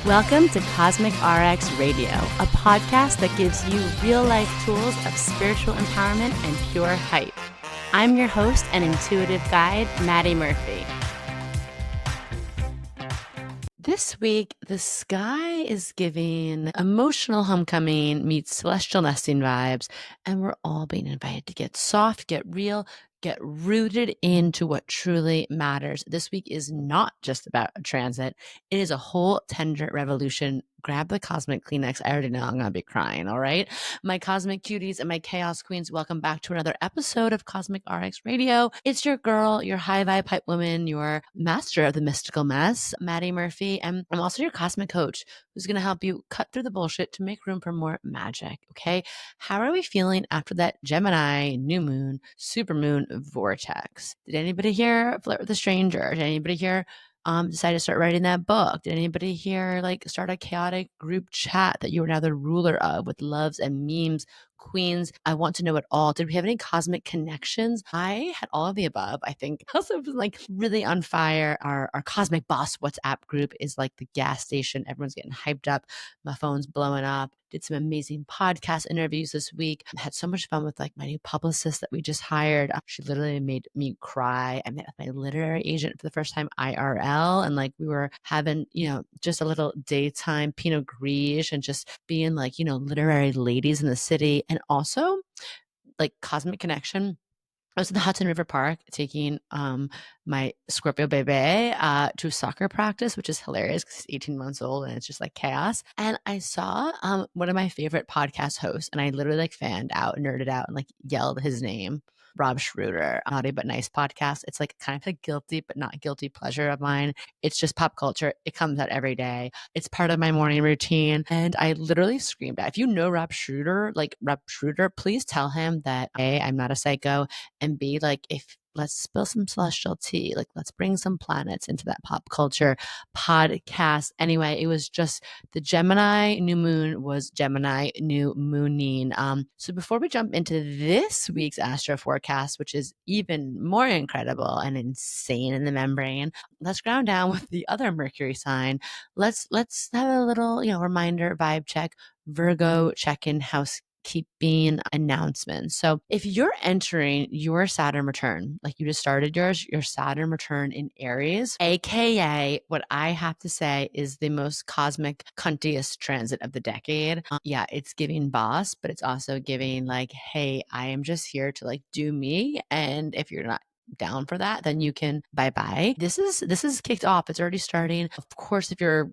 Welcome to Cosmic RX Radio, a podcast that gives you real-life tools of spiritual empowerment and pure hype. I'm your host and intuitive guide, Madi Murphy. This week, the sky is giving emotional homecoming meets celestial nesting vibes, and we're all being invited to get soft, get real, get rooted into what truly matters. This week is not just about a transit. It is a whole tender revolution. Grab the Cosmic Kleenex. I already know I'm going to be crying, all right? My cosmic cuties and my chaos queens, welcome back to another episode of Cosmic RX Radio. It's your girl, your high vibe hype woman, your master of the mystical mess, Madi Murphy, and I'm also your cosmic coach who's going to help you cut through the bullshit to make room for more magic, okay? How are we feeling after that Gemini, new moon, supermoon vortex? Did anybody here flirt with a stranger? Did anybody here decide to start writing that book? Did anybody here start a chaotic group chat that you are now the ruler of with loves and memes? Queens, I want to know it all. Did we have any cosmic connections? I had all of the above. I think also was really on fire. Our Cosmic Boss WhatsApp group is like the gas station. Everyone's getting hyped up. My phone's blowing up. Did some amazing podcast interviews this week. Had so much fun with my new publicist that we just hired. She literally made me cry. I met with my literary agent for the first time IRL, and we were having, just a little daytime Pinot Gris and just being literary ladies in the city. And also cosmic connection. I was in the Hudson River Park taking my Scorpio baby to soccer practice, which is hilarious because he's 18 months old and it's just chaos. And I saw one of my favorite podcast hosts, and I literally fanned out, nerded out, and yelled his name. Rob Schroeder, Naughty But Nice podcast. It's kind of a guilty but not guilty pleasure of mine. It's just pop culture. It comes out every day. It's part of my morning routine. And I literally screamed out, if you know Rob Schroeder, please tell him that A, I'm not a psycho, and B, if let's spill some celestial tea, let's bring some planets into that pop culture podcast. Anyway, it was just the Gemini new moon was Gemini new mooning. So before we jump into this week's astro forecast, which is even more incredible and insane in the membrane, let's ground down with the other Mercury sign. Let's have a little, reminder vibe check, Virgo check-in house keeping announcements. So if you're entering your Saturn return, you just started yours, your Saturn return in Aries, aka what I have to say is the most cosmic cuntiest transit of the decade. Yeah, it's giving boss, but it's also giving hey, I am just here to do me. And if you're not down for that, then you can bye-bye. This is kicked off. It's already starting. Of course, if you're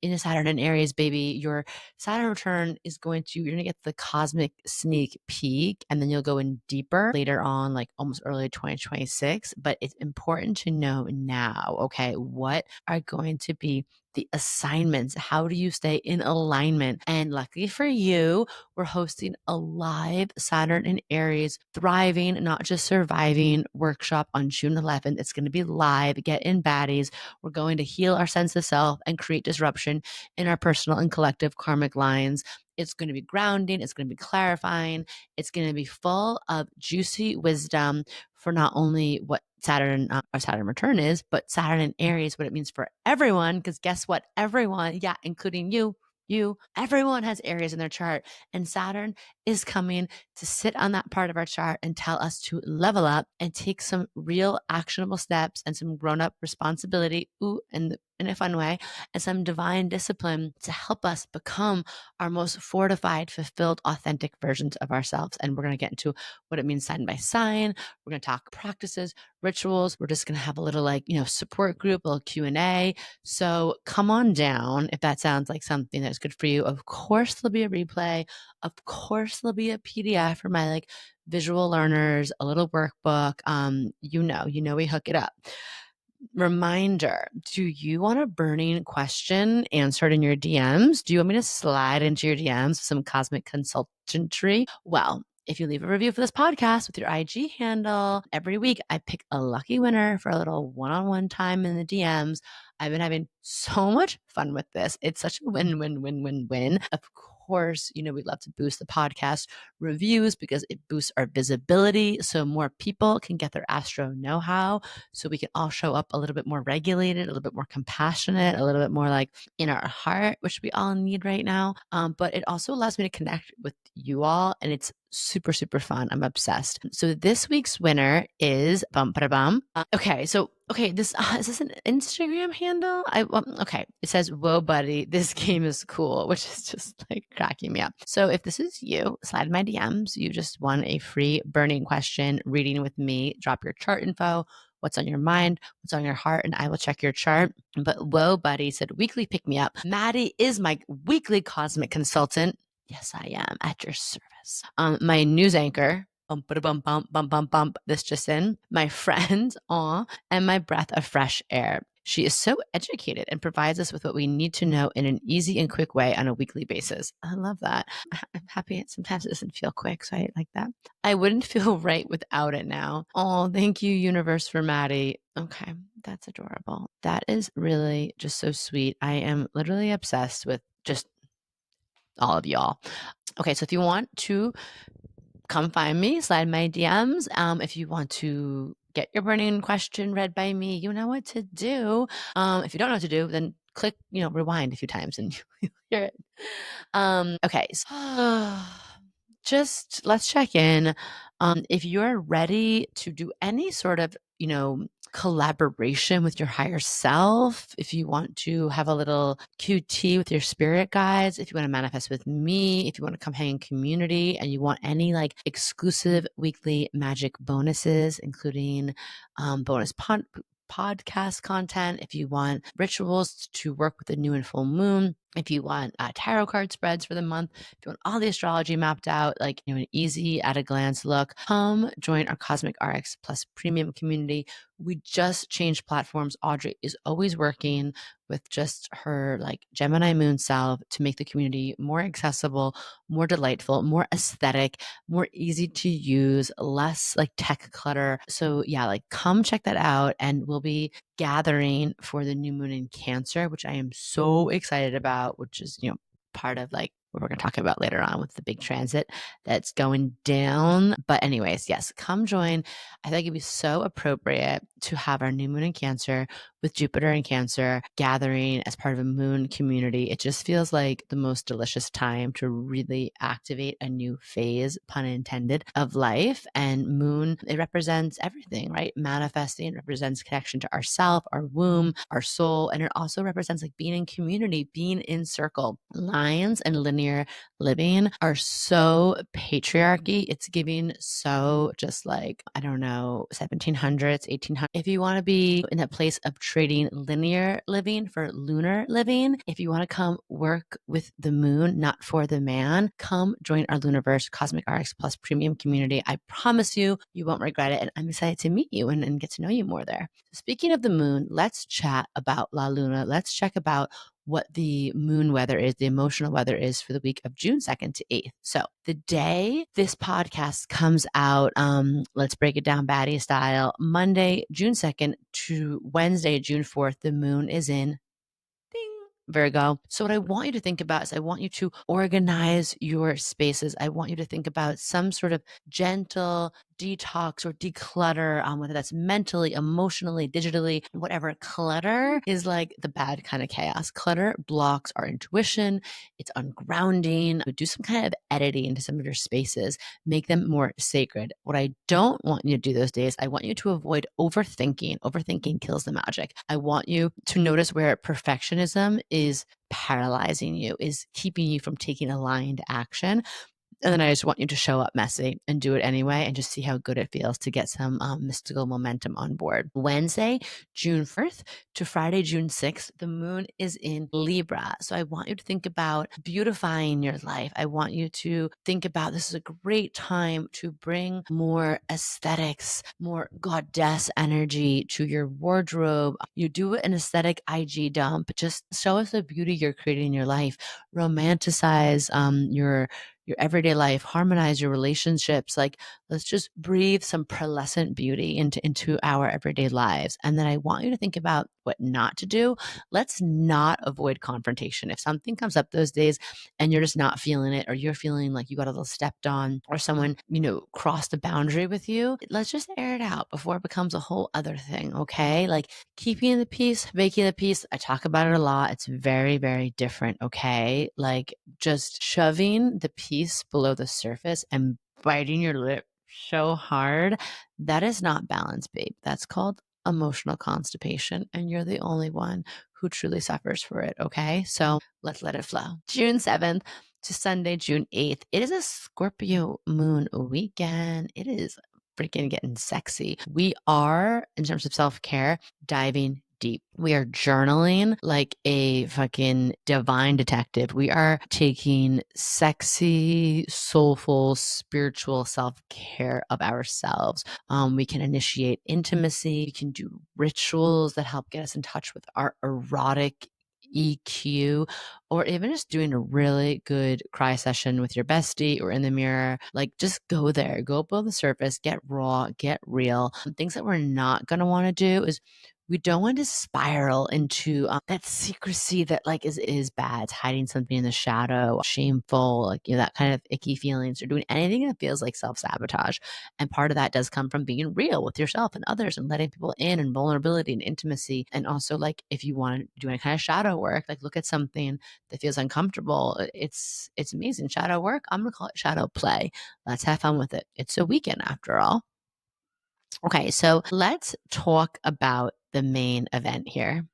in a Saturn and Aries, baby, your Saturn return is you're going to get the cosmic sneak peek, and then you'll go in deeper later on, almost early 2026. But it's important to know now, okay, what are going to be the assignments? How do you stay in alignment? And luckily for you, we're hosting a live Saturn and Aries Thriving, Not Just Surviving workshop on June 11th. It's going to be live. Get in baddies. We're going to heal our sense of self and create disruption in our personal and collective karmic lines. It's going to be grounding. It's going to be clarifying. It's going to be full of juicy wisdom for not only what Saturn, our Saturn return is, but Saturn and Aries, what it means for everyone. Because guess what? Everyone, yeah, including you, everyone has Aries in their chart, and Saturn is coming to sit on that part of our chart and tell us to level up and take some real actionable steps and some grown-up responsibility, in a fun way, and some divine discipline to help us become our most fortified, fulfilled, authentic versions of ourselves. And we're going to get into what it means sign by sign. We're going to talk practices, rituals. We're just going to have a little support group, a little Q&A. So come on down if that sounds like something that's good for you. Of course, there'll be a replay. Of course, there'll be a PDF for my visual learners, a little workbook. We hook it up. Reminder, do you want a burning question answered in your DMs? Do you want me to slide into your DMs with some cosmic consultantry? Well, if you leave a review for this podcast with your IG handle, every week I pick a lucky winner for a little one-on-one time in the DMs. I've been having so much fun with this. It's such a win-win-win-win-win. Of course, we love to boost the podcast reviews because it boosts our visibility so more people can get their astro know-how, so we can all show up a little bit more regulated, a little bit more compassionate, a little bit more like in our heart, which we all need right now. But it also allows me to connect with you all, and it's super, super fun. I'm obsessed. So this week's winner is bum ba bum. This is this an Instagram handle? Okay. It says, "Whoa, buddy, this game is cool," which is just like cracking me up. So if this is you, slide my DMs. You just won a free burning question reading with me. Drop your chart info, what's on your mind, what's on your heart, and I will check your chart. But whoa, buddy said, "Weekly pick me up. Maddie is my weekly cosmic consultant." Yes, I am at your service. My news anchor, bump, bump, bump, bump, bump, bump. This just in. My friend, and my breath of fresh air. She is so educated and provides us with what we need to know in an easy and quick way on a weekly basis. I love that. I'm happy. Sometimes it doesn't feel quick, so I like that. I wouldn't feel right without it now. Oh, thank you, universe, for Maddie. Okay, that's adorable. That is really just so sweet. I am literally obsessed with just all of y'all. Okay, so if you want to come find me, slide my DMs. If you want to get your burning question read by me, you know what to do. If you don't know what to do, then click, rewind a few times and you'll hear it. Okay, so just let's check in. If you're ready to do any sort of, collaboration with your higher self, if you want to have a little QT with your spirit guides, if you want to manifest with me, if you want to come hang in community and you want any like exclusive weekly magic bonuses, including bonus podcast content, if you want rituals to work with the new and full moon, if you want tarot card spreads for the month, if you want all the astrology mapped out, like an easy at a glance look, come join our Cosmic RX Plus premium community. We just changed platforms. Audrey is always working with just her like Gemini moon self to make the community more accessible, more delightful, more aesthetic, more easy to use, less like tech clutter. So yeah, like come check that out, and we'll be gathering for the new moon in Cancer, which I am so excited about, which is, part of like what we're going to talk about later on with the big transit that's going down. But anyways, yes, come join. I think it'd be so appropriate to have our new moon in Cancer with Jupiter in Cancer gathering as part of a moon community. It just feels like the most delicious time to really activate a new phase, pun intended, of life. And moon, it represents everything, right? Manifesting, it represents connection to ourself, our womb, our soul. And it also represents like being in community, being in circle. Lines and linear living are so patriarchy. It's giving so just like, I don't know, 1700s, 1800s. If you want to be in that place of trading linear living for lunar living, if you want to come work with the moon, not for the man, come join our Lunarverse Cosmic RX Plus premium community. I promise you, you won't regret it. And I'm excited to meet you and get to know you more there. Speaking of the moon, let's chat about La Luna. Let's check about what the moon weather is, the emotional weather is for the week of June 2nd to 8th. So the day this podcast comes out, let's break it down baddie style. Monday, June 2nd to Wednesday, June 4th, the moon is in Virgo. So what I want you to think about is I want you to organize your spaces. I want you to think about some sort of gentle detox or declutter, whether that's mentally, emotionally, digitally, whatever. Clutter is like the bad kind of chaos. Clutter blocks our intuition. It's ungrounding. Do some kind of editing into some of your spaces, make them more sacred. What I don't want you to do those days, I want you to avoid overthinking. Overthinking kills the magic. I want you to notice where perfectionism is paralyzing you, is keeping you from taking aligned action. And then I just want you to show up messy and do it anyway and just see how good it feels to get some mystical momentum on board. Wednesday, June 1st to Friday, June 6th, the moon is in Libra. So I want you to think about beautifying your life. I want you to think about this is a great time to bring more aesthetics, more goddess energy to your wardrobe. You do an aesthetic IG dump. Just show us the beauty you're creating in your life. Romanticize your your everyday life, harmonize your relationships. Like, let's just breathe some pearlescent beauty into our everyday lives. And then I want you to think about what not to do. Let's not avoid confrontation. If something comes up those days and you're just not feeling it, or you're feeling like you got a little stepped on, or someone, crossed a boundary with you, let's just air it out before it becomes a whole other thing. Okay. Like, keeping the peace, making the peace. I talk about it a lot. It's very, very different. Okay. Like, just shoving the peace below the surface and biting your lip so hard, that is not balance, babe. That's called emotional constipation. And you're the only one who truly suffers for it. Okay. So let's let it flow. June 7th to Sunday, June 8th. It is a Scorpio moon weekend. It is freaking getting sexy. We are, in terms of self-care, diving deep. We are journaling like a fucking divine detective. We are taking sexy, soulful, spiritual self-care of ourselves. We can initiate intimacy. We can do rituals that help get us in touch with our erotic EQ, or even just doing a really good cry session with your bestie or in the mirror. Like, just go there, go below the surface, get raw, get real. Things that we're not going to want to do is, we don't want to spiral into that secrecy that like is bad. It's hiding something in the shadow, shameful, like, that kind of icky feelings, or doing anything that feels like self-sabotage. And part of that does come from being real with yourself and others, and letting people in, and vulnerability and intimacy. And also, like, if you want to do any kind of shadow work, like, look at something that feels uncomfortable. It's amazing. Shadow work, I'm gonna call it shadow play. Let's have fun with it. It's a weekend after all. Okay, so let's talk about the main event here.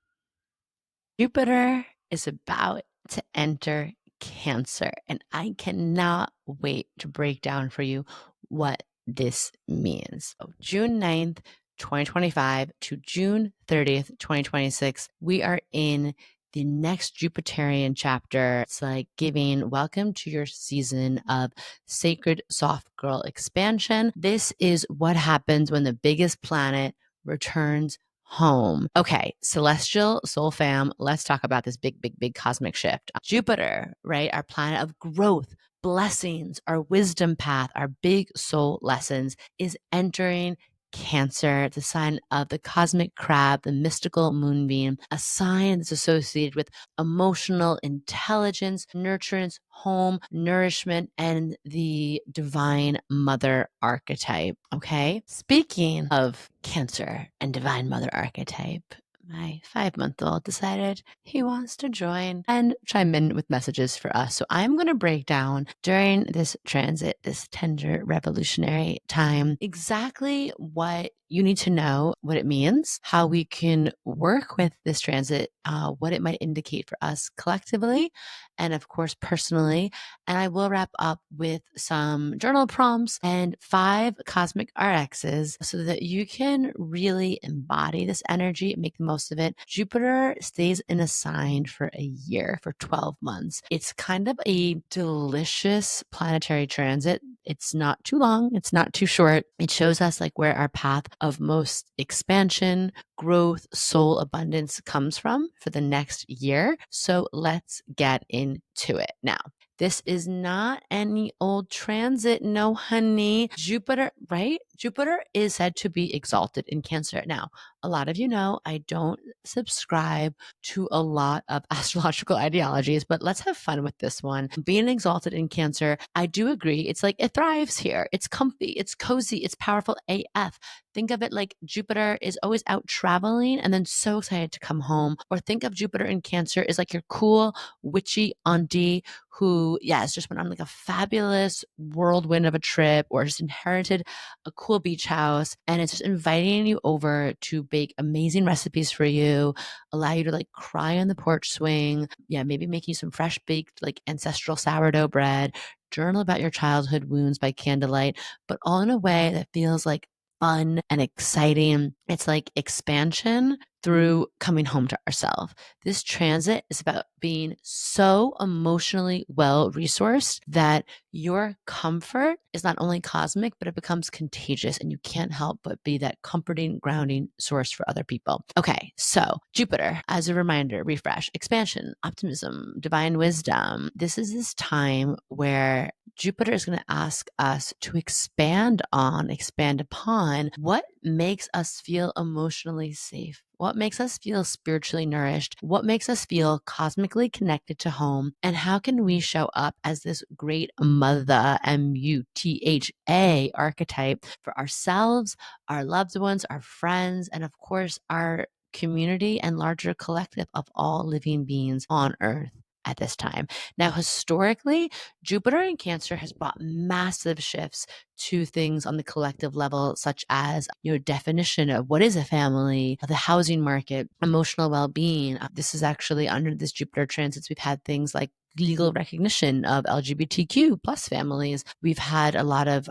Jupiter is about to enter Cancer, and I cannot wait to break down for you what this means. So June 9th, 2025 to June 30th, 2026, we are in the next Jupiterian chapter. It's like giving welcome to your season of sacred soft girl expansion. This is what happens when the biggest planet returns home. Okay, celestial soul fam, let's talk about this big, big, big cosmic shift. Jupiter, right? Our planet of growth, blessings, our wisdom path, our big soul lessons, is entering Cancer, the sign of the cosmic crab, the mystical moonbeam, a sign that's associated with emotional intelligence, nurturance, home, nourishment, and the divine mother archetype. Okay. Speaking of Cancer and divine mother archetype, my 5-month-old decided he wants to join and chime in with messages for us. So I'm going to break down during this transit, this tender revolutionary time, exactly what you need to know, what it means, how we can work with this transit, what it might indicate for us collectively, and of course, personally. And I will wrap up with some journal prompts and 5 cosmic RXs so that you can really embody this energy and make the most of it. Jupiter stays in a sign for a year, for 12 months. It's kind of a delicious planetary transit. It's not too long. It's not too short. It shows us like where our path of most expansion, growth, soul abundance comes from for the next year. So let's get into it. Now, this is not any old transit. No, honey. Jupiter, right? Jupiter is said to be exalted in Cancer. Now, a lot of you know I don't subscribe to a lot of astrological ideologies, but let's have fun with this one. Being exalted in Cancer, I do agree. It's like it thrives here. It's comfy, it's cozy, it's powerful AF. Think of it like Jupiter is always out traveling and then so excited to come home. Or think of Jupiter in Cancer as like your cool, witchy auntie who, has just went on like a fabulous whirlwind of a trip, or just inherited a cool beach house, and it's just inviting you over to bake amazing recipes for you, allow you to like cry on the porch swing. Yeah, maybe making some fresh baked like ancestral sourdough bread, journal about your childhood wounds by candlelight, but all in a way that feels like fun and exciting. It's like expansion through coming home to ourselves. This transit is about being so emotionally well resourced that your comfort is not only cosmic, but it becomes contagious, and you can't help but be that comforting, grounding source for other people. Okay, so Jupiter, as a reminder, refresh, expansion, optimism, divine wisdom. This is this time where Jupiter is going to ask us to expand upon what makes us feel emotionally safe. What makes us feel spiritually nourished? What makes us feel cosmically connected to home? And how can we show up as this great mother, MUTHA archetype for ourselves, our loved ones, our friends, and of course, our community and larger collective of all living beings on Earth at this time. Now, historically, Jupiter in Cancer has brought massive shifts to things on the collective level, such as, definition of what is a family, the housing market, emotional well-being. This is actually under this Jupiter transits, we've had things like legal recognition of LGBTQ plus families. We've had a lot of,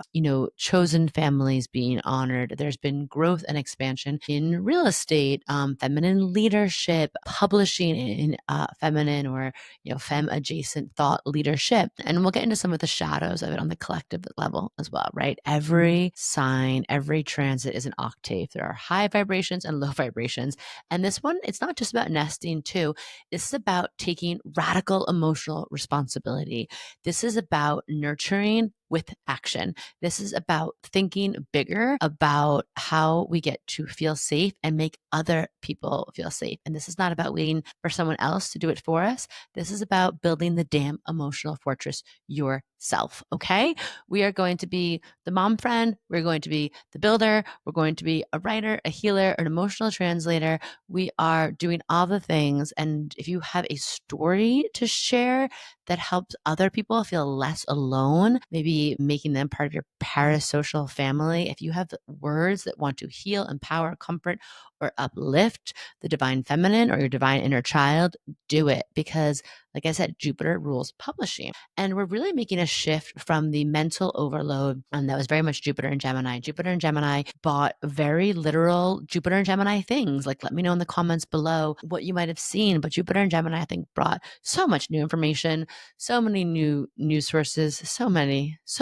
chosen families being honored. There's been growth and expansion in real estate, feminine leadership, publishing in feminine or, femme adjacent thought leadership. And we'll get into some of the shadows of it on the collective level as well, right? Every sign, every transit is an octave. There are high vibrations and low vibrations. And this one, it's not just about nesting too. This is about taking radical emotional responsibility. This is about nurturing with action. This is about thinking bigger about how we get to feel safe and make other people feel safe. And this is not about waiting for someone else to do it for us. This is about building the damn emotional fortress yourself. Okay. We are going to be the mom friend. We're going to be the builder. We're going to be a writer, a healer, an emotional translator. We are doing all the things. And if you have a story to share that helps other people feel less alone, maybe making them part of your parasocial family, if you have words that want to heal, empower, comfort, or uplift the divine feminine or your divine inner child, do it. Because, like I said, Jupiter rules publishing. And we're really making a shift from the mental overload. And that was very much Jupiter and Gemini. Jupiter and Gemini bought very literal Jupiter and Gemini things. Like, let me know in the comments below what you might have seen. But Jupiter and Gemini, I think, brought so much new information, so many new news sources, so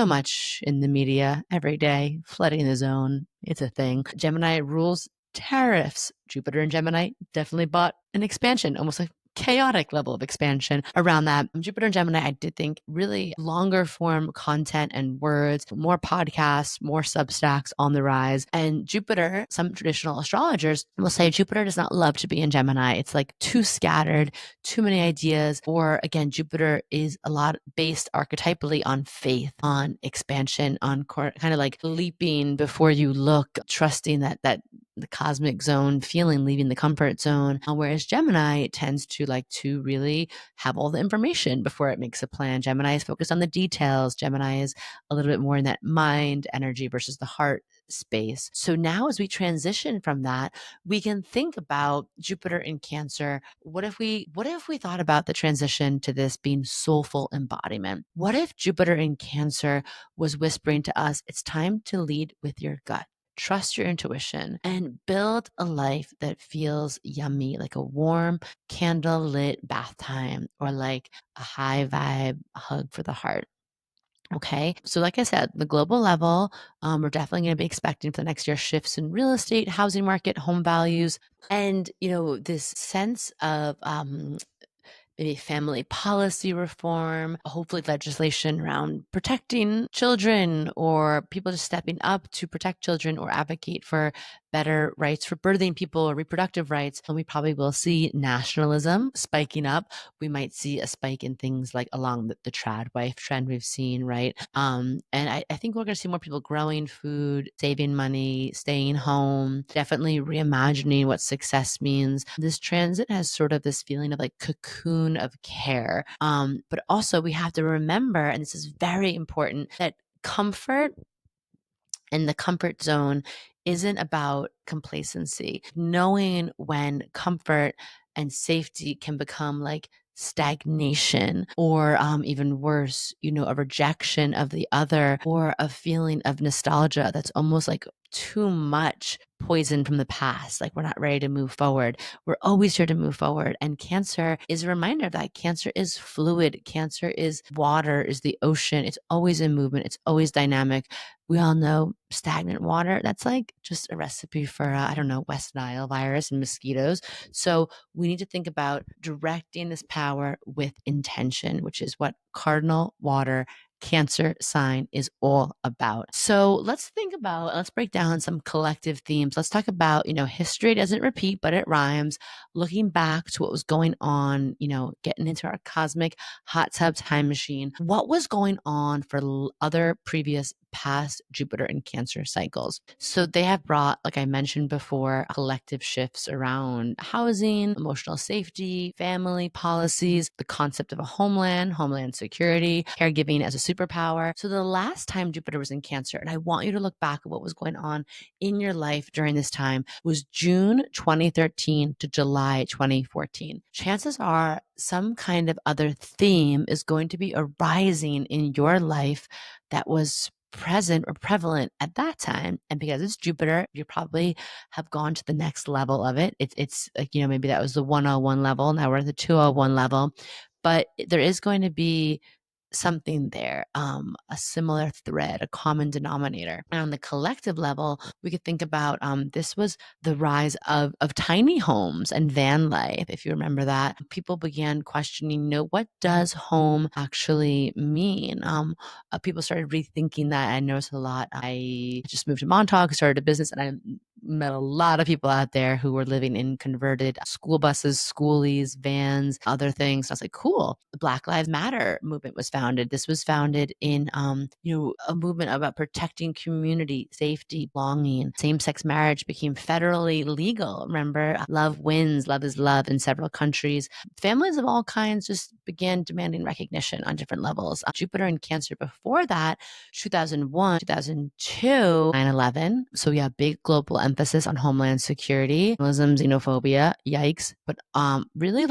much in the media every day, flooding the zone. It's a thing. Gemini rules tariffs. Jupiter and Gemini definitely bought an expansion, almost like chaotic level of expansion around that. Jupiter and Gemini, I did think really longer form content and words, more podcasts, more Substacks on the rise. And Jupiter, some traditional astrologers will say Jupiter does not love to be in Gemini. It's like too scattered, too many ideas. Or again, Jupiter is a lot based archetypally on faith, on expansion, on kind of like leaping before you look, trusting that the cosmic zone feeling, leaving the comfort zone. Whereas Gemini tends to like to really have all the information before it makes a plan. Gemini is focused on the details. Gemini is a little bit more in that mind energy versus the heart space. So now as we transition from that, we can think about Jupiter in Cancer. What if we thought about the transition to this being soulful embodiment? What if Jupiter in Cancer was whispering to us, it's time to lead with your gut? Trust your intuition and build a life that feels yummy, like a warm candle lit bath time or like a high vibe hug for the heart. Okay. So like I said, the global level, we're definitely going to be expecting for the next year shifts in real estate, housing market, home values, and, this sense of, maybe family policy reform, hopefully legislation around protecting children or people just stepping up to protect children or advocate for better rights for birthing people or reproductive rights. And we probably will see nationalism spiking up. We might see a spike in things like along the trad wife trend we've seen, right? And I think we're going to see more people growing food, saving money, staying home, definitely reimagining what success means. This transit has sort of this feeling of like cocoon of care. But also we have to remember, and this is very important, that comfort and the comfort zone isn't about complacency. Knowing when comfort and safety can become like stagnation or even worse, a rejection of the other or a feeling of nostalgia that's almost like too much poison from the past. Like we're not ready to move forward. We're always here to move forward. And Cancer is a reminder of that. Cancer is fluid. Cancer is water, is the ocean. It's always in movement. It's always dynamic. We all know stagnant water, that's like just a recipe for, I don't know, West Nile virus and mosquitoes. So we need to think about directing this power with intention, which is what cardinal water Cancer sign is all about. So let's break down some collective themes. Let's talk about, history doesn't repeat, but it rhymes. Looking back to what was going on, getting into our cosmic hot tub time machine. What was going on for other previous past Jupiter and Cancer cycles? So they have brought, like I mentioned before, collective shifts around housing, emotional safety, family policies, the concept of a homeland security, caregiving as a superpower. So the last time Jupiter was in Cancer, and I want you to look back at what was going on in your life during this time, was June 2013 to July 2014. Chances are some kind of other theme is going to be arising in your life that was present or prevalent at that time. And because it's Jupiter, you probably have gone to the next level of it. It's like, maybe that was the 101 level. Now we're at the 201 level. But there is going to be something there, a similar thread, a common denominator. And on the collective level, we could think about this was the rise of tiny homes and van life. If you remember that, people began questioning, what does home actually mean? People started rethinking that. I noticed a lot. I just moved to Montauk, started a business, and I met a lot of people out there who were living in converted school buses, schoolies, vans, other things. I was like, cool. The Black Lives Matter movement was founded. This was founded in, a movement about protecting community safety, belonging. Same-sex marriage became federally legal. Remember, love wins, love is love in several countries. Families of all kinds just began demanding recognition on different levels. Jupiter and Cancer before that, 2001, 2002, 9/11. So yeah, big global emphasis on homeland security, Muslim xenophobia, yikes. But really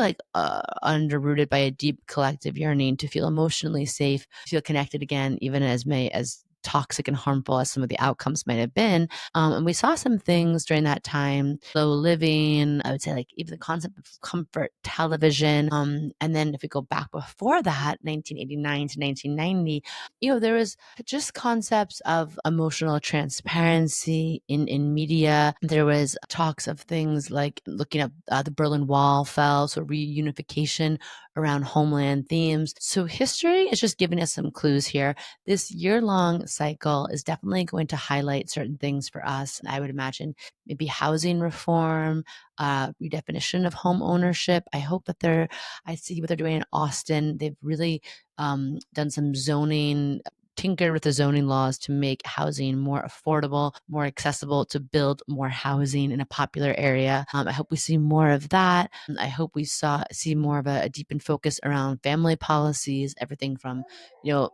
underrooted by a deep collective yearning to feel emotionally safe, feel connected again, even as toxic and harmful as some of the outcomes might have been. And we saw some things during that time, slow living, I would say like even the concept of comfort television. And then if we go back before that, 1989 to 1990, there was just concepts of emotional transparency in media. There was talks of things like looking up the Berlin Wall fell, so reunification around homeland themes. So history is just giving us some clues here. This year-long cycle is definitely going to highlight certain things for us. I would imagine maybe housing reform, redefinition of home ownership. I see what they're doing in Austin. They've really done some zoning, tinkered with the zoning laws to make housing more affordable, more accessible, to build more housing in a popular area. I hope we see more of that. I hope we see more of a deepened focus around family policies, everything from,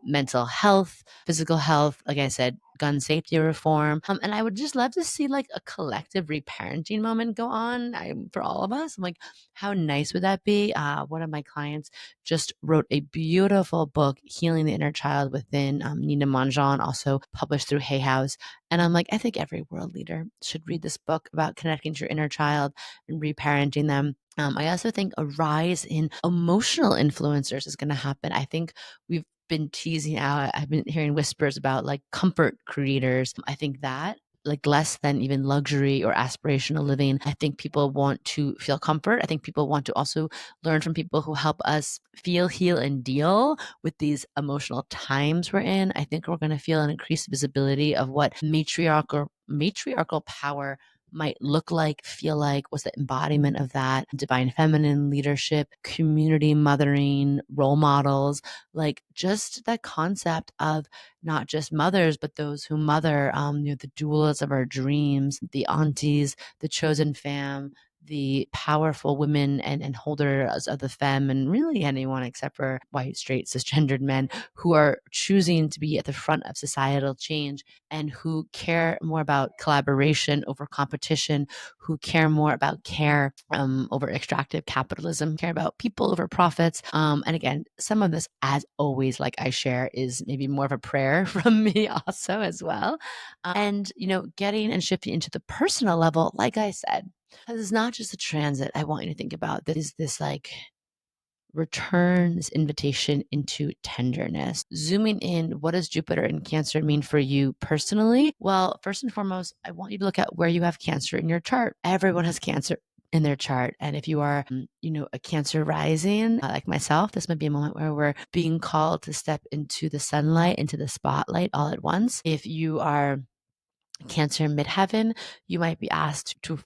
mental health, physical health, like I said, gun safety reform. And I would just love to see like a collective reparenting moment go on for all of us. I'm like, how nice would that be? One of my clients just wrote a beautiful book, Healing the Inner Child Within, Nina Monjan, also published through Hay House. And I'm like, I think every world leader should read this book about connecting to your inner child and reparenting them. I also think a rise in emotional influencers is going to happen. I think we've been teasing out, I've been hearing whispers about like comfort creators. I think that like less than even luxury or aspirational living. I think people want to feel comfort. I think people want to also learn from people who help us feel, heal, and deal with these emotional times we're in. I think we're going to feel an increased visibility of what matriarchal power might look like, feel like, what's the embodiment of that, divine feminine leadership, community mothering, role models, like just that concept of not just mothers, but those who mother, the doulas of our dreams, the aunties, the chosen fam, the powerful women and holders of the femme, and really anyone except for white, straight, cisgendered men who are choosing to be at the front of societal change and who care more about collaboration over competition, who care more about care over extractive capitalism, care about people over profits. And again, some of this, as always, like I share, is maybe more of a prayer from me also as well. And, getting and shifting into the personal level, like I said, because it's not just a transit. I want you to think about that is this like return, this invitation into tenderness. Zooming in, what does Jupiter in Cancer mean for you personally? Well, first and foremost, I want you to look at where you have Cancer in your chart. Everyone has Cancer in their chart. And if you are, a Cancer rising, like myself, this might be a moment where we're being called to step into the sunlight, into the spotlight all at once. If you are Cancer midheaven, you might be asked to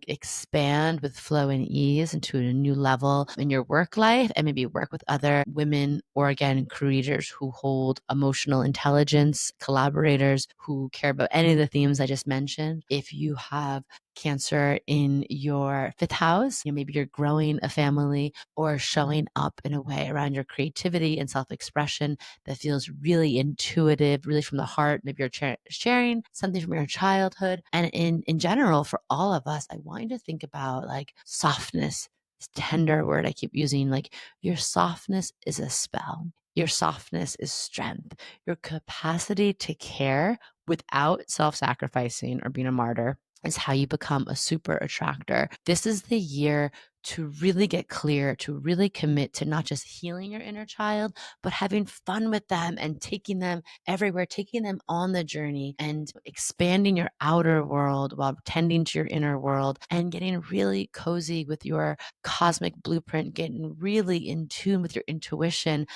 expand with flow and ease into a new level in your work life, and maybe work with other women or again creators who hold emotional intelligence, collaborators who care about any of the themes I just mentioned. If you have Cancer in your fifth house, maybe you're growing a family or showing up in a way around your creativity and self-expression that feels really intuitive, really from the heart. Maybe you're sharing something from your childhood. And in general, for all of us, I want you to think about softness, this tender word I keep using. Your softness is a spell. Your softness is strength. Your capacity to care without self-sacrificing or being a martyr is how you become a super attractor. This is the year to really get clear, to really commit to not just healing your inner child, but having fun with them and taking them everywhere, taking them on the journey and expanding your outer world while tending to your inner world and getting really cozy with your cosmic blueprint, getting really in tune with your intuition.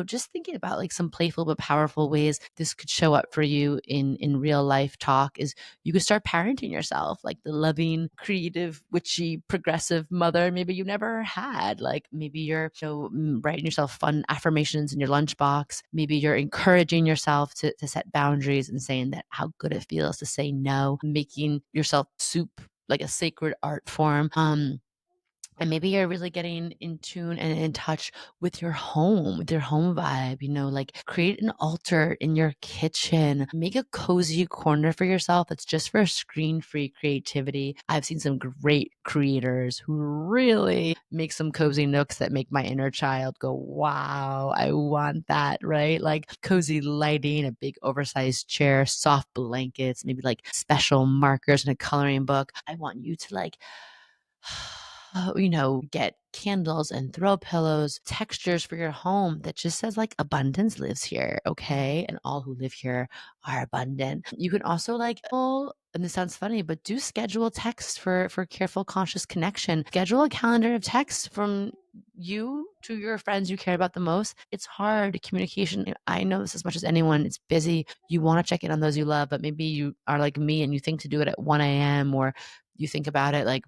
Just thinking about some playful but powerful ways this could show up for you in real life talk is you could start parenting yourself like the loving, creative, witchy, progressive mother maybe you never had. Maybe you're writing yourself fun affirmations in your lunchbox. Maybe you're encouraging yourself to set boundaries and saying that how good it feels to say no, making yourself soup like a sacred art form. And maybe you're really getting in tune and in touch with your home vibe, create an altar in your kitchen, make a cozy corner for yourself that's just for screen-free creativity. I've seen some great creators who really make some cozy nooks that make my inner child go, wow, I want that, right? Like cozy lighting, a big oversized chair, soft blankets, maybe special markers and a coloring book. I want you to get candles and throw pillows, textures for your home that just says abundance lives here, okay? And all who live here are abundant. You can also and this sounds funny, but do schedule text for careful, conscious connection. Schedule a calendar of texts from you to your friends you care about the most. It's hard communication. I know this as much as anyone. It's busy. You want to check in on those you love, but maybe you are like me and you think to do it at 1 a.m. or you think about it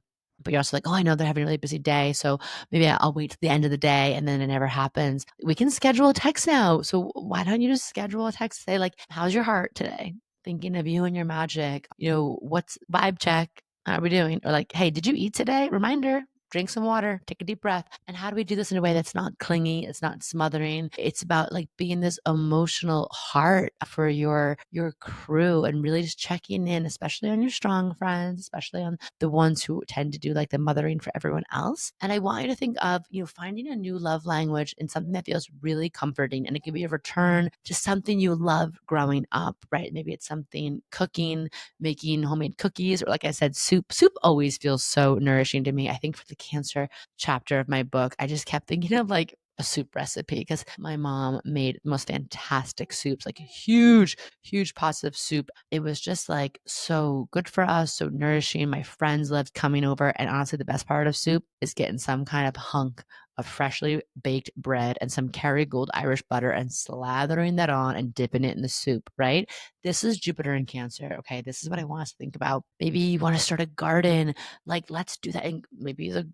but you're also oh, I know they're having a really busy day. So maybe I'll wait to the end of the day and then it never happens. We can schedule a text now. So why don't you just schedule a text? Say how's your heart today? Thinking of you and your magic. What's vibe check? How are we doing? Or hey, did you eat today? Reminder, drink some water, take a deep breath. And how do we do this in a way that's not clingy? It's not smothering. It's about being this emotional heart for your crew and really just checking in, especially on your strong friends, especially on the ones who tend to do the mothering for everyone else. And I want you to think of, finding a new love language and something that feels really comforting. And it could be a return to something you love growing up, right? Maybe it's something cooking, making homemade cookies, or like I said, soup. Soup always feels so nourishing to me. I think for the Cancer chapter of my book, I just kept thinking of a soup recipe because my mom made the most fantastic soups, huge, huge pots of soup. It was just so good for us, so nourishing. My friends loved coming over. And honestly, the best part of soup is getting some kind of hunk of freshly baked bread and some Kerrygold Irish butter and slathering that on and dipping it in the soup, right? This is Jupiter in Cancer. Okay. This is what I want us to think about. Maybe you want to start a garden. Let's do that. And maybe the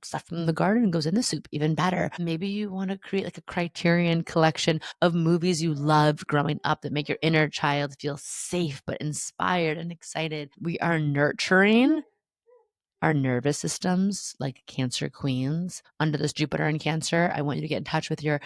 stuff from the garden goes in the soup, even better. Maybe you want to create a Criterion collection of movies you loved growing up that make your inner child feel safe but inspired and excited. We are nurturing our nervous systems like Cancer queens under this Jupiter in Cancer. I want you to get in touch with your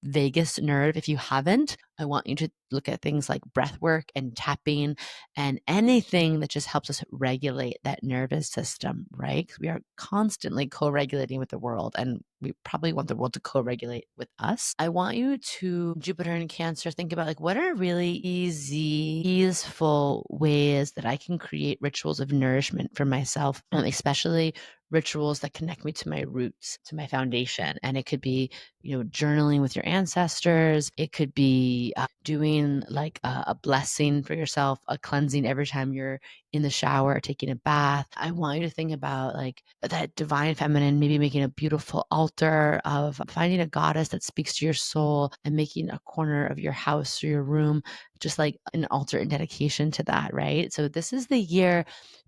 vagus nerve. If you haven't, I want you to look at things like breath work and tapping and anything that just helps us regulate that nervous system, right? Because we are constantly co-regulating with the world and we probably want the world to co-regulate with us. I want you to, Jupiter in Cancer, think about what are really easy, easeful ways that I can create rituals of nourishment for myself, especially rituals that connect me to my roots, to my foundation. And it could be journaling with your ancestors. It could be doing like a blessing for yourself, a cleansing every time you're in the shower, taking a bath. I want you to think about like that divine feminine, maybe making a beautiful altar of finding a goddess that speaks to your soul and making a corner of your house or your room just like an altar and dedication to that, right? So this is the year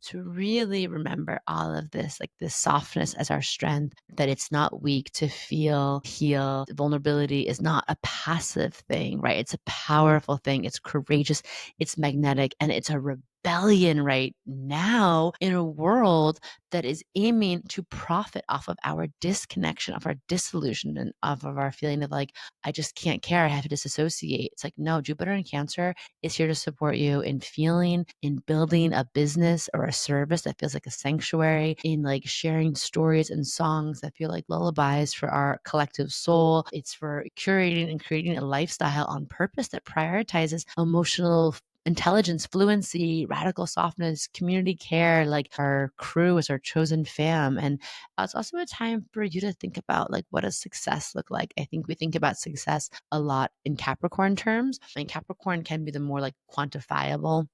to really remember all of this, like this softness as our strength, that it's not weak to feel, heal. Vulnerability is not a passive thing, right? It's a powerful thing. It's courageous, it's magnetic, and it's a rebellion right now in a world that is aiming to profit off of our disconnection, of our disillusionment, off of our feeling of like, I just can't care. I have to disassociate. It's like, no, Jupiter in Cancer is here to support you in feeling, in building a business or a service that feels like a sanctuary, in like sharing stories and songs that feel like lullabies for our collective soul. It's for curating and creating a lifestyle on purpose that prioritizes emotional intelligence, fluency, radical softness, community care. Like our crew is our chosen fam. And it's also a time for you to think about like, what does success look like? I think we think about success a lot in Capricorn terms. I mean, Capricorn can be the more like quantifiable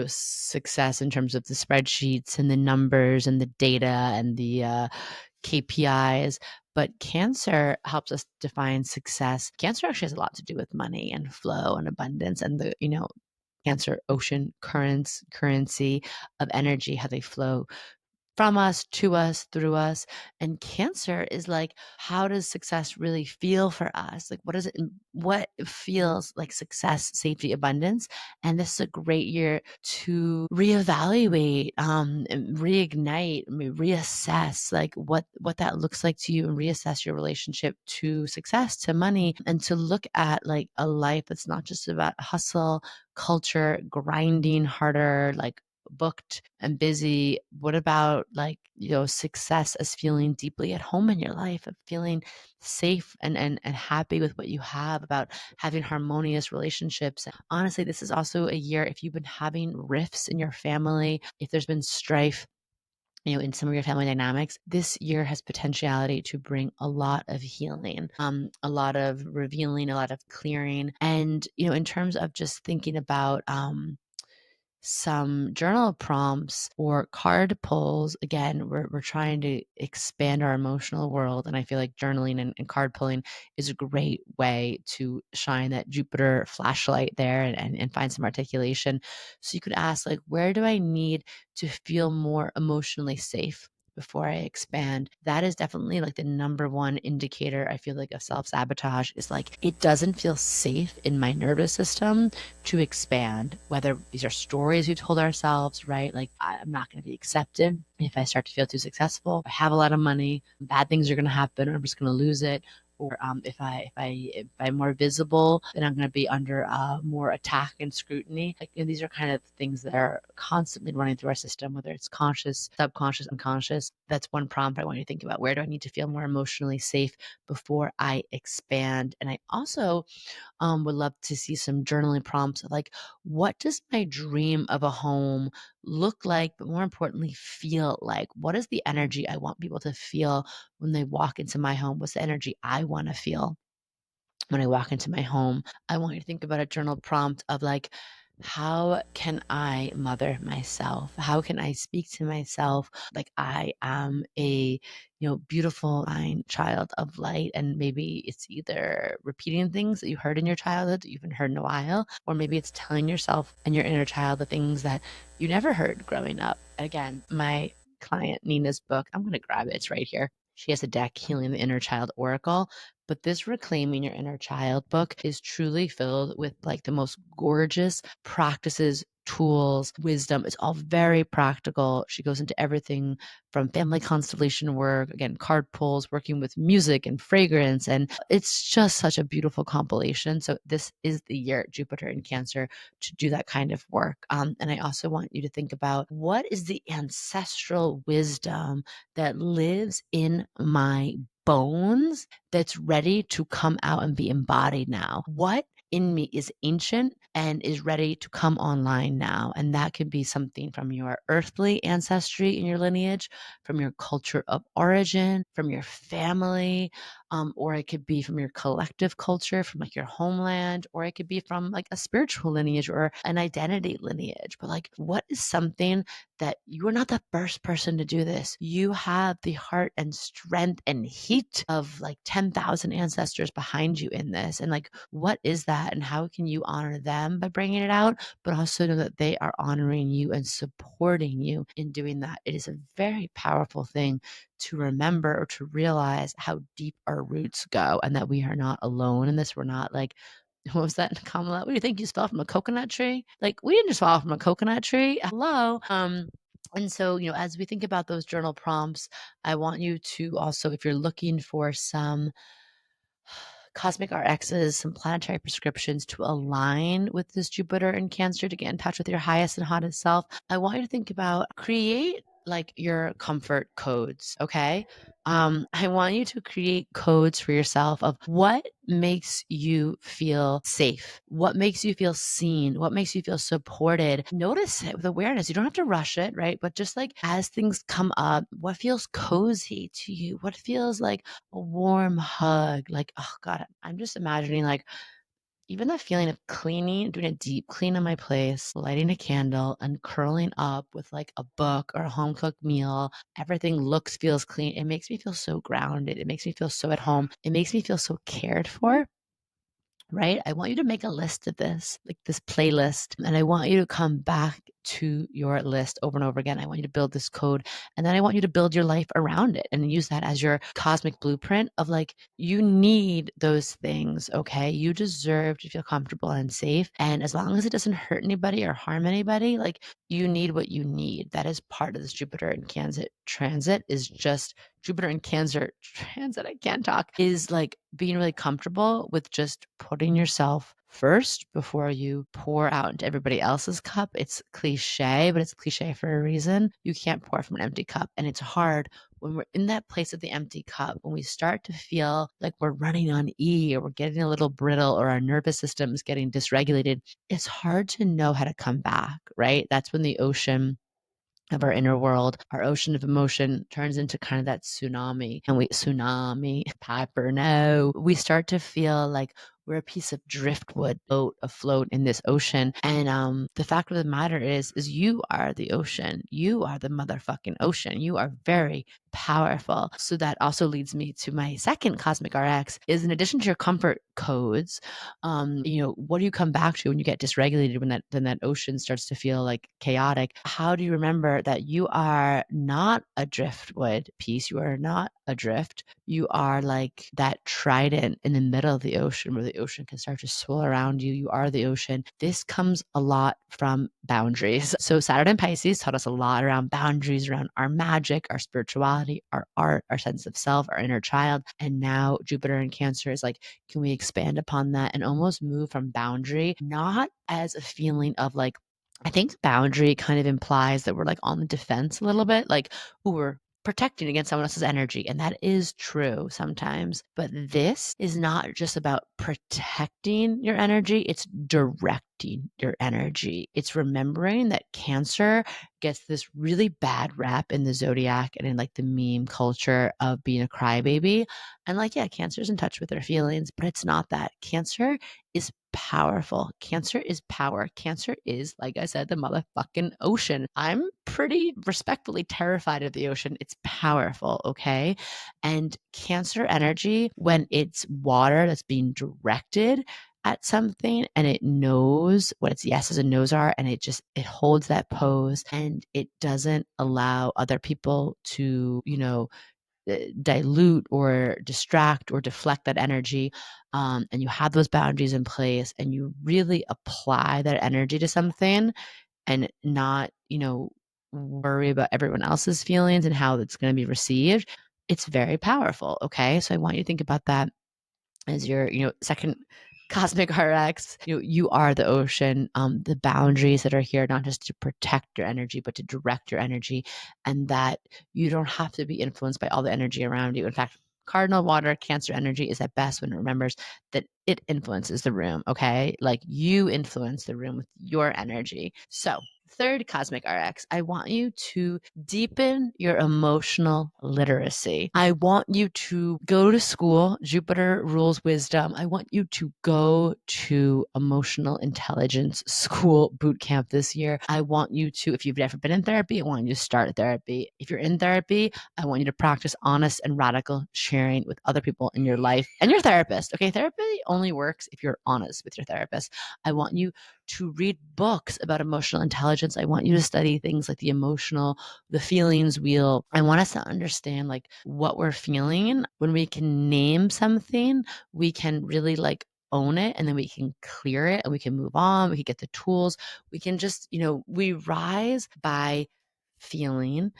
success in terms of the spreadsheets and the numbers and the data and the KPIs. But Cancer helps us define success. Cancer actually has a lot to do with money and flow and abundance and the Cancer ocean currents, currency of energy, how they flow from us, to us, through us. And Cancer is like, how does success really feel for us? Like, what feels like success, safety, abundance? And this is a great year to reevaluate, and reignite, reassess like what that looks like to you, and reassess your relationship to success, to money, and to look at like a life that's not just about hustle, culture, grinding harder, like booked and busy. What about like, success as feeling deeply at home in your life, of feeling safe and happy with what you have, about having harmonious relationships. Honestly, this is also a year, if you've been having rifts in your family, if there's been strife, in some of your family dynamics, this year has potentiality to bring a lot of healing, a lot of revealing, a lot of clearing. And, in terms of just thinking about, some journal prompts or card pulls. Again, we're trying to expand our emotional world. And I feel like journaling and card pulling is a great way to shine that Jupiter flashlight there and find some articulation. So you could ask, like, where do I need to feel more emotionally safe before I expand? That is definitely like the number one indicator, I feel like, of self-sabotage, is like, it doesn't feel safe in my nervous system to expand, whether these are stories we told ourselves, right? Like, I'm not going to be accepted if I start to feel too successful. If I have a lot of money, bad things are going to happen, or I'm just going to lose it. Or if I'm more visible, then I'm going to be under more attack and scrutiny. Like, these are kind of things that are constantly running through our system, whether it's conscious, subconscious, unconscious. That's one prompt I want you to think about. Where do I need to feel more emotionally safe before I expand? And I also would love to see some journaling prompts, like, what does my dream of a home look like, but more importantly, feel like? What is the energy I want people to feel when they walk into my home? What's the energy I want to feel when I walk into my home? I want you to think about a journal prompt of like, how can I mother myself? How can I speak to myself like I am a, beautiful, fine child of light? And maybe it's either repeating things that you heard in your childhood that you haven't heard in a while, or maybe it's telling yourself and your inner child the things that you never heard growing up. Again, my client Nina's book, I'm going to grab it. It's right here. She has a deck, Healing the Inner Child Oracle. But this Reclaiming Your Inner Child book is truly filled with like the most gorgeous practices, tools, wisdom. It's all very practical. She goes into everything from family constellation work, again, card pulls, working with music and fragrance. And it's just such a beautiful compilation. So this is the year, Jupiter in Cancer, to do that kind of work. And I also want you to think about, what is the ancestral wisdom that lives in my bones that's ready to come out and be embodied now? What in me is ancient and is ready to come online now. And that could be something from your earthly ancestry in your lineage, from your culture of origin, from your family, or it could be from your collective culture, from like your homeland, or it could be from like a spiritual lineage or an identity lineage. But like, what is something that you are not the first person to do this? You have the heart and strength and heat of like 10,000 ancestors behind you in this. And like, what is that? And how can you honor them by bringing it out, but also know that they are honoring you and supporting you in doing that? It is a very powerful thing to remember or to realize how deep our roots go and that we are not alone in this. We're not like, what was that, Kamala? What do you think? You just fell from a coconut tree? Like, we didn't just fall from a coconut tree. Hello. And so, as we think about those journal prompts, I want you to also, if you're looking for some Cosmic RXs, some planetary prescriptions to align with this Jupiter and Cancer to get in touch with your highest and hottest self, I want you to think about create like your comfort codes, okay? I want you to create codes for yourself of what makes you feel safe, what makes you feel seen, what makes you feel supported. Notice it with awareness. You don't have to rush it, right? But just like as things come up, what feels cozy to you? What feels like a warm hug? Like, oh God, I'm just imagining like even the feeling of cleaning, doing a deep clean in my place, lighting a candle and curling up with like a book or a home cooked meal. Everything looks, feels clean. It makes me feel so grounded. It makes me feel so at home. It makes me feel so cared for. Right? I want you to make a list of this, like this playlist, and I want you to come back to your list over and over again. I want you to build this code, and then I want you to build your life around it and use that as your cosmic blueprint of like, you need those things, okay? You deserve to feel comfortable and safe. And as long as it doesn't hurt anybody or harm anybody, like you need what you need. That is part of this Jupiter and Cancer transit is just Jupiter and Cancer transit, I can't talk, is like being really comfortable with just putting yourself first before you pour out into everybody else's cup. It's cliche, but it's cliche for a reason. You can't pour from an empty cup. And it's hard when we're in that place of the empty cup, when we start to feel like we're running on E or we're getting a little brittle or our nervous system is getting dysregulated. It's hard to know how to come back, right? That's when the ocean of our inner world, our ocean of emotion turns into kind of that tsunami. And tsunami, Piper, no. We start to feel like we're a piece of driftwood boat afloat in this ocean. And the fact of the matter is you are the ocean. You are the motherfucking ocean. You are very powerful. So that also leads me to my second Cosmic RX is in addition to your comfort codes, what do you come back to when you get dysregulated, when that ocean starts to feel like chaotic? How do you remember that you are not a driftwood piece? You are not adrift. You are like that trident in the middle of the ocean where the ocean can start to swirl around you. You are the ocean. This comes a lot from boundaries. So Saturn and Pisces taught us a lot around boundaries, around our magic, our spirituality, our art, our sense of self, our inner child. And now Jupiter and Cancer is like, can we expand upon that and almost move from boundary, not as a feeling of like, I think boundary kind of implies that we're like on the defense a little bit, like, ooh, we're protecting against someone else's energy. And that is true sometimes. But this is not just about protecting your energy, it's directing your energy. It's remembering that Cancer gets this really bad rap in the zodiac and in like the meme culture of being a crybaby. And like, yeah, Cancer's in touch with their feelings, but it's not that. Cancer is powerful. Cancer is power. Cancer is, like I said, the motherfucking ocean. I'm pretty respectfully terrified of the ocean. It's powerful, okay? And Cancer energy, when it's water that's being directed at something and it knows what its yeses and nos are, and it holds that pose and it doesn't allow other people to, dilute or distract or deflect that energy, and you have those boundaries in place and you really apply that energy to something and not worry about everyone else's feelings and how it's going to be received, it's very powerful. Okay, so I want you to think about that as your second Cosmic RX. You are the ocean. The boundaries that are here not just to protect your energy but to direct your energy, and that you don't have to be influenced by all the energy around you. In fact, Cardinal water, Cancer energy is at best when it remembers that it influences the room, okay? Like you influence the room with your energy. So, third Cosmic RX, I want you to deepen your emotional literacy. I want you to go to school. Jupiter rules wisdom. I want you to go to emotional intelligence school boot camp this year. I want you to, if you've never been in therapy, I want you to start therapy. If you're in therapy, I want you to practice honest and radical sharing with other people in your life and your therapist. Okay, therapy only works if you're honest with your therapist. I want you to read books about emotional intelligence. I want you to study things like the feelings wheel. I want us to understand like what we're feeling. When we can name something, we can really like own it, and then we can clear it and we can move on. We can get the tools. We can just, we rise by feeling.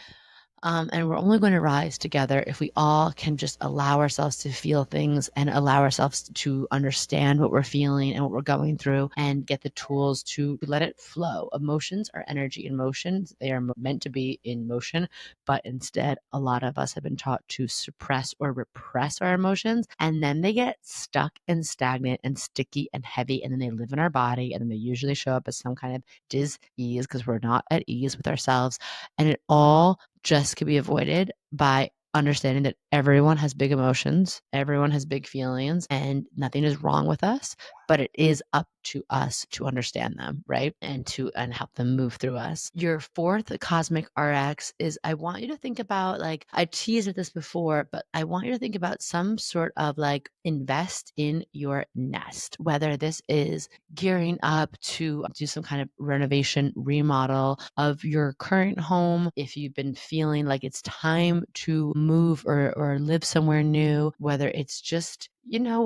And we're only going to rise together if we all can just allow ourselves to feel things and allow ourselves to understand what we're feeling and what we're going through and get the tools to let it flow. Emotions are energy in motion. They are meant to be in motion, but instead, a lot of us have been taught to suppress or repress our emotions, and then they get stuck and stagnant and sticky and heavy, and then they live in our body, and then they usually show up as some kind of dis-ease because we're not at ease with ourselves. And it all just could be avoided by understanding that everyone has big emotions, everyone has big feelings, and nothing is wrong with us, but it is up to us to understand them, right? And help them move through us. Your fourth Cosmic RX is, I want you to think about, like, I teased at this before, but I want you to think about some sort of like invest in your nest, whether this is gearing up to do some kind of renovation, remodel of your current home. If you've been feeling like it's time to move or live somewhere new, whether it's just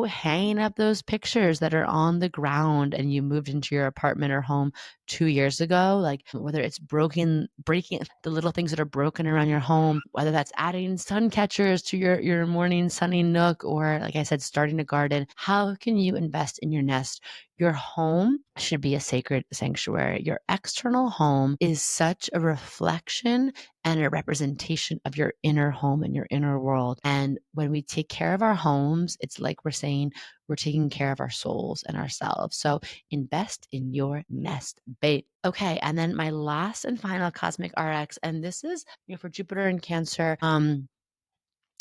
hanging up those pictures that are on the ground and you moved into your apartment or home 2 years ago, like whether it's breaking the little things that are broken around your home, whether that's adding sun catchers to your morning sunny nook, or like I said, starting a garden. How can you invest in your nest? Your home should be a sacred sanctuary. Your external home is such a reflection and a representation of your inner home and your inner world. And when we take care of our homes, it's like we're saying we're taking care of our souls and ourselves. So invest in your nest, babe. Okay. And then my last and final Cosmic RX, and this is for Jupiter and Cancer. And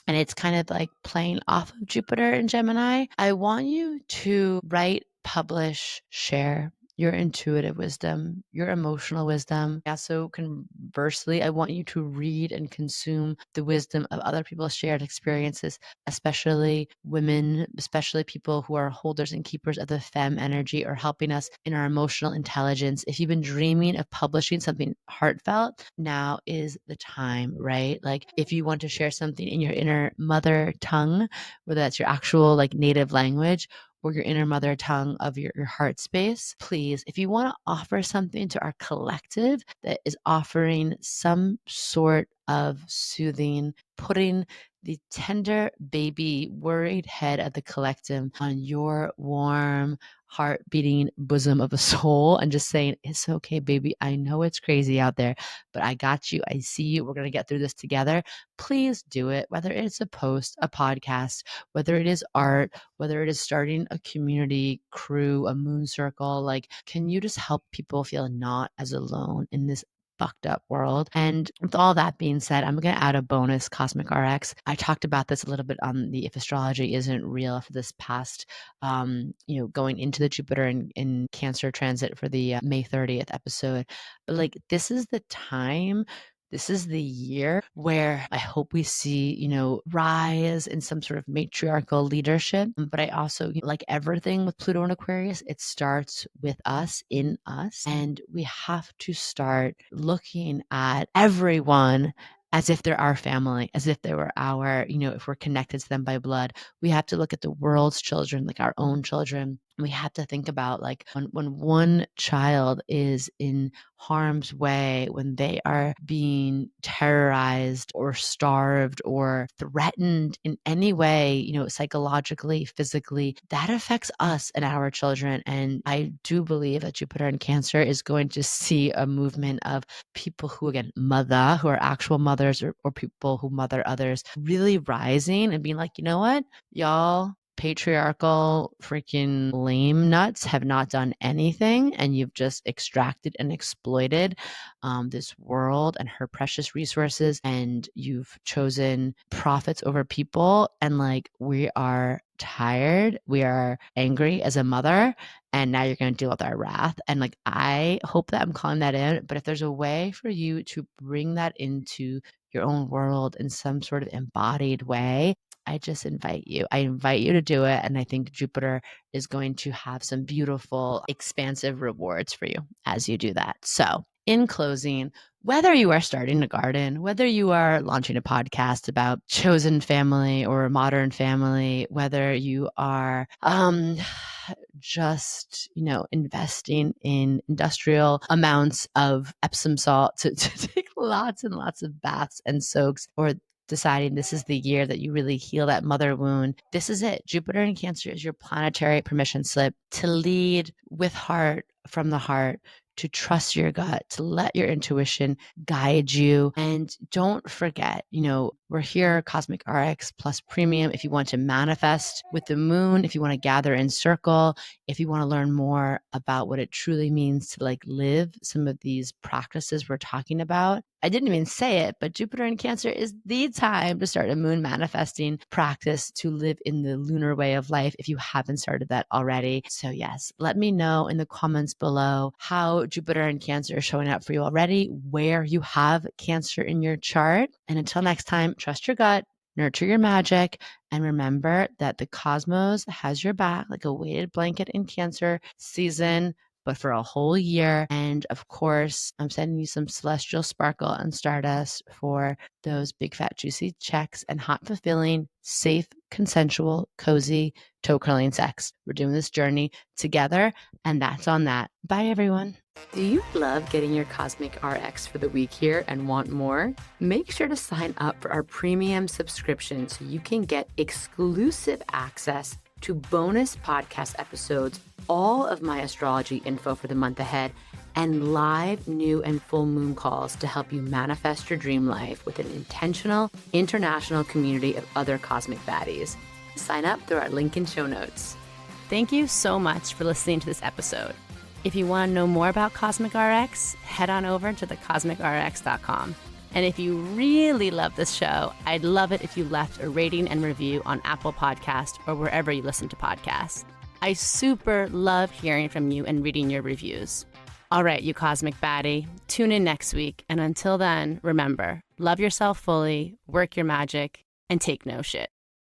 it's kind of like playing off of Jupiter and Gemini. I want you to write, publish, share your intuitive wisdom, your emotional wisdom. Also, conversely, I want you to read and consume the wisdom of other people's shared experiences, especially women, especially people who are holders and keepers of the femme energy or helping us in our emotional intelligence. If you've been dreaming of publishing something heartfelt, now is the time, right? Like if you want to share something in your inner mother tongue, whether that's your actual like native language or your inner mother tongue of your heart space, please, if you want to offer something to our collective that is offering some sort of soothing, putting the tender baby worried head of the collective on your warm, heart beating bosom of a soul and just saying, it's okay, baby. I know it's crazy out there, but I got you. I see you. We're going to get through this together. Please do it, whether it's a post, a podcast, whether it is art, whether it is starting a community crew, a moon circle. Like, can you just help people feel not as alone in this fucked up world? And with all that being said, I'm going to add a bonus Cosmic RX. I talked about this a little bit on the If Astrology Isn't Real for this past, going into the Jupiter in Cancer transit for the May 30th episode. But like, this is the time. This is the year where I hope we see, rise in some sort of matriarchal leadership. But I also, like everything with Pluto and Aquarius, it starts with us, in us. And we have to start looking at everyone as if they're our family, as if they were our, if we're connected to them by blood. We have to look at the world's children like our own children. We have to think about like when one child is in harm's way, when they are being terrorized or starved or threatened in any way, psychologically, physically, that affects us and our children. And I do believe that Jupiter in Cancer is going to see a movement of people who, again, who are actual mothers or people who mother others, really rising and being like, you know what, y'all, patriarchal freaking lame nuts have not done anything, and you've just extracted and exploited this world and her precious resources, and you've chosen profits over people, and like, we are tired, we are angry as a mother, and now you're going to deal with our wrath. And like, I hope that I'm calling that in, but if there's a way for you to bring that into your own world in some sort of embodied way, I just invite you. I invite you to do it. And I think Jupiter is going to have some beautiful, expansive rewards for you as you do that. So, in closing, whether you are starting a garden, whether you are launching a podcast about chosen family or modern family, whether you are just, investing in industrial amounts of Epsom salt to take lots and lots of baths and soaks, or deciding this is the year that you really heal that mother wound, this is it. Jupiter in Cancer is your planetary permission slip to lead with heart, from the heart, to trust your gut, to let your intuition guide you. And don't forget, we're here, Cosmic RX Plus Premium, if you want to manifest with the moon, if you want to gather in circle, if you want to learn more about what it truly means to like live some of these practices we're talking about. I didn't even say it, but Jupiter in Cancer is the time to start a moon manifesting practice to live in the lunar way of life if you haven't started that already. So yes, let me know in the comments below how Jupiter in Cancer is showing up for you already, where you have Cancer in your chart. And until next time, trust your gut, nurture your magic, and remember that the cosmos has your back like a weighted blanket in Cancer season, but for a whole year. And of course, I'm sending you some celestial sparkle and stardust for those big, fat, juicy checks and hot, fulfilling, safe, consensual, cozy, toe curling sex. We're doing this journey together, and that's on that. Bye, everyone. Do you love getting your Cosmic RX for the week here and want more? Make sure to sign up for our premium subscription so you can get exclusive access to bonus podcast episodes, all of my astrology info for the month ahead, and live new and full moon calls to help you manifest your dream life with an intentional international community of other cosmic baddies. Sign up through our link in show notes. Thank you so much for listening to this episode. If you want to know more about Cosmic RX, head on over to thecosmicrx.com. And if you really love this show, I'd love it if you left a rating and review on Apple Podcasts or wherever you listen to podcasts. I super love hearing from you and reading your reviews. All right, you cosmic baddie, tune in next week. And until then, remember, love yourself fully, work your magic, and take no shit.